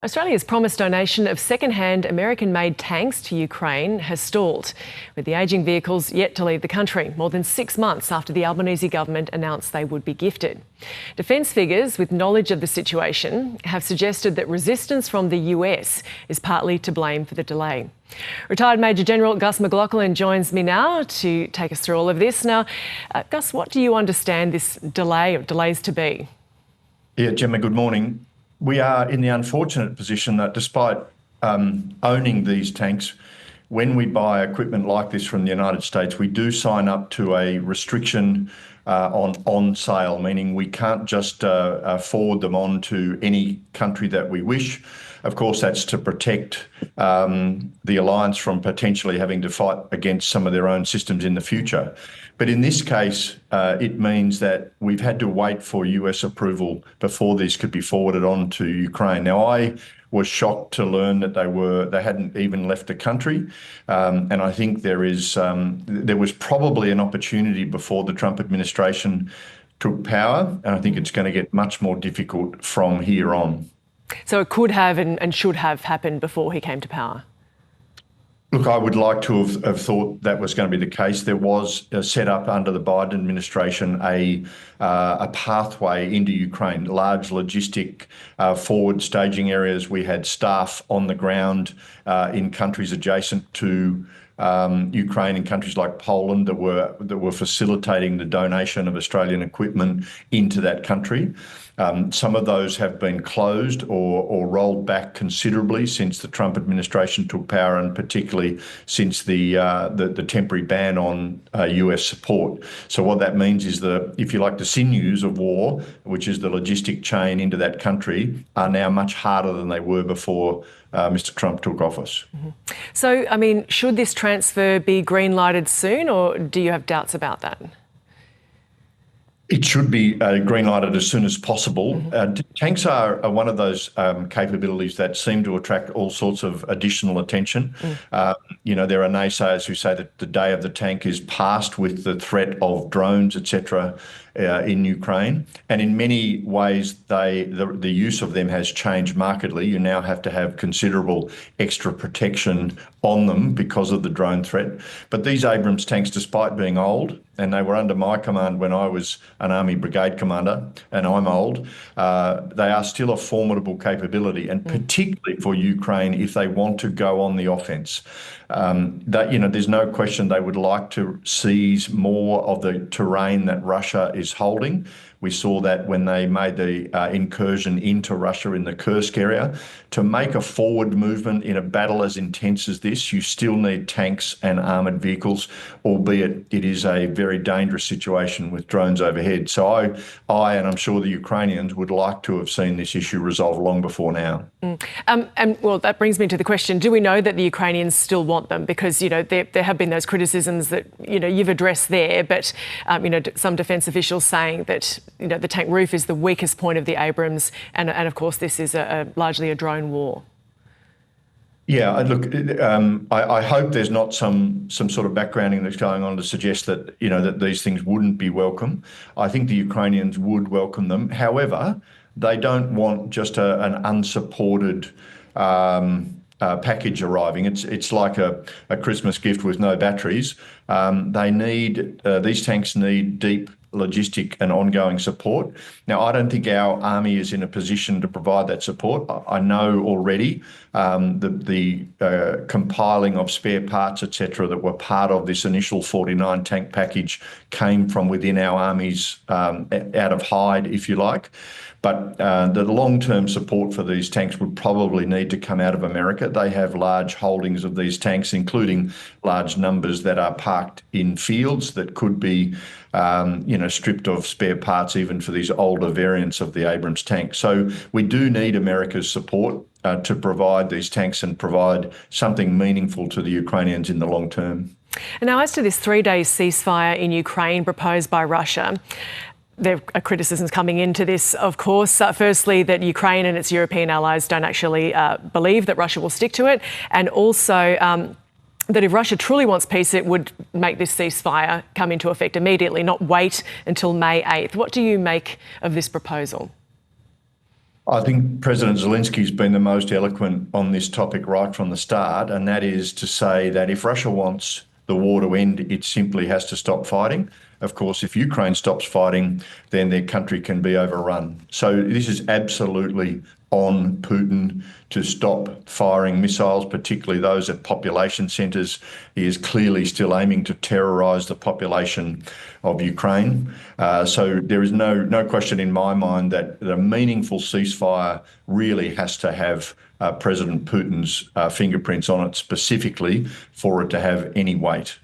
Australia's promised donation of second-hand American-made tanks to Ukraine has stalled, with the ageing vehicles yet to leave the country, more than 6 months after the Albanese government announced they would be gifted. Defence figures with knowledge of the situation have suggested that resistance from the US is partly to blame for the delay. Retired Major General Gus McLaughlin joins me now to take us through all of this. Now, Gus, what do you understand this delay or delays to be? Yeah, Gemma, good morning. We are in the unfortunate position that despite owning these tanks, when we buy equipment like this from the United States, we do sign up to a restriction on sale, meaning we can't just forward them on to any country that we wish. Of course, that's to protect the alliance from potentially having to fight against some of their own systems in the future. But in this case, it means that we've had to wait for US approval before these could be forwarded on to Ukraine. Now, I was shocked to learn that they hadn't even left the country, and I think there was probably an opportunity before the Trump administration took power, and I think it's going to get much more difficult from here on. So it could have and should have happened before he came to power? Look, I would like to have thought that was going to be the case. There was set up under the Biden administration a pathway into Ukraine, large logistic forward staging areas. We had staff on the ground in countries adjacent to Ukraine, in countries like Poland that were facilitating the donation of Australian equipment into that country. Some of those have been closed or rolled back considerably since the Trump administration took power, and particularly since the temporary ban on US support. So what that means is if you like, the sinews of war, which is the logistic chain into that country, are now much harder than they were before Mr. Trump took office. Mm-hmm. So, I mean, should this transfer be green-lighted soon, or do you have doubts about that? It should be green-lighted as soon as possible. Mm-hmm. Tanks are one of those capabilities that seem to attract all sorts of additional attention. There are naysayers who say that the day of the tank is past with the threat of drones, etc., in Ukraine. And in many ways, the use of them has changed markedly. You now have to have considerable extra protection on them because of the drone threat. But these Abrams tanks, despite being old, and they were under my command when I was an Army Brigade Commander, and I'm old, they are still a formidable capability, and particularly for Ukraine if they want to go on the offence. There's no question they would like to seize more of the terrain that Russia is holding. We saw that when they made the incursion into Russia in the Kursk area. To make a forward movement in a battle as intense as this, you still need tanks and armoured vehicles, albeit it is a very dangerous situation with drones overhead. So I and I'm sure the Ukrainians would like to have seen this issue resolved long before now. Well, that brings me to the question, do we know that the Ukrainians still want them? Because, there have been those criticisms that, you've addressed there, but, some defence officials saying that, the tank roof is the weakest point of the Abrams, and of course this is largely a drone war. Yeah, look, I hope there's not some sort of backgrounding that's going on to suggest that, that these things wouldn't be welcome. I think the Ukrainians would welcome them. However, they don't want just an unsupported package arriving. It's like a Christmas gift with no batteries. These tanks need deep logistic and ongoing support. Now, I don't think our army is in a position to provide that support. I know already the compiling of spare parts, etc., that were part of this initial 49 tank package came from within our armies, out of hide, if you like. But the long-term support for these tanks would probably need to come out of America. They have large holdings of these tanks, including large numbers that are parked in fields that could be stripped of spare parts even for these older variants of the Abrams tank. So we do need America's support to provide these tanks and provide something meaningful to the Ukrainians in the long term. And now, as to this 3-day ceasefire in Ukraine proposed by Russia, there are criticisms coming into this, of course. Firstly, that Ukraine and its European allies don't actually believe that Russia will stick to it, and also that if Russia truly wants peace, it would make this ceasefire come into effect immediately, not wait until May 8th. What do you make of this proposal? I think President Zelensky's been the most eloquent on this topic right from the start, and that is to say that if Russia wants the war to end, it simply has to stop fighting. Of course, if Ukraine stops fighting, then their country can be overrun. So this is absolutely on Putin to stop firing missiles, particularly those at population centres. He is clearly still aiming to terrorise the population of Ukraine. So there is no question in my mind that a meaningful ceasefire really has to have President Putin's fingerprints on it specifically for it to have any weight.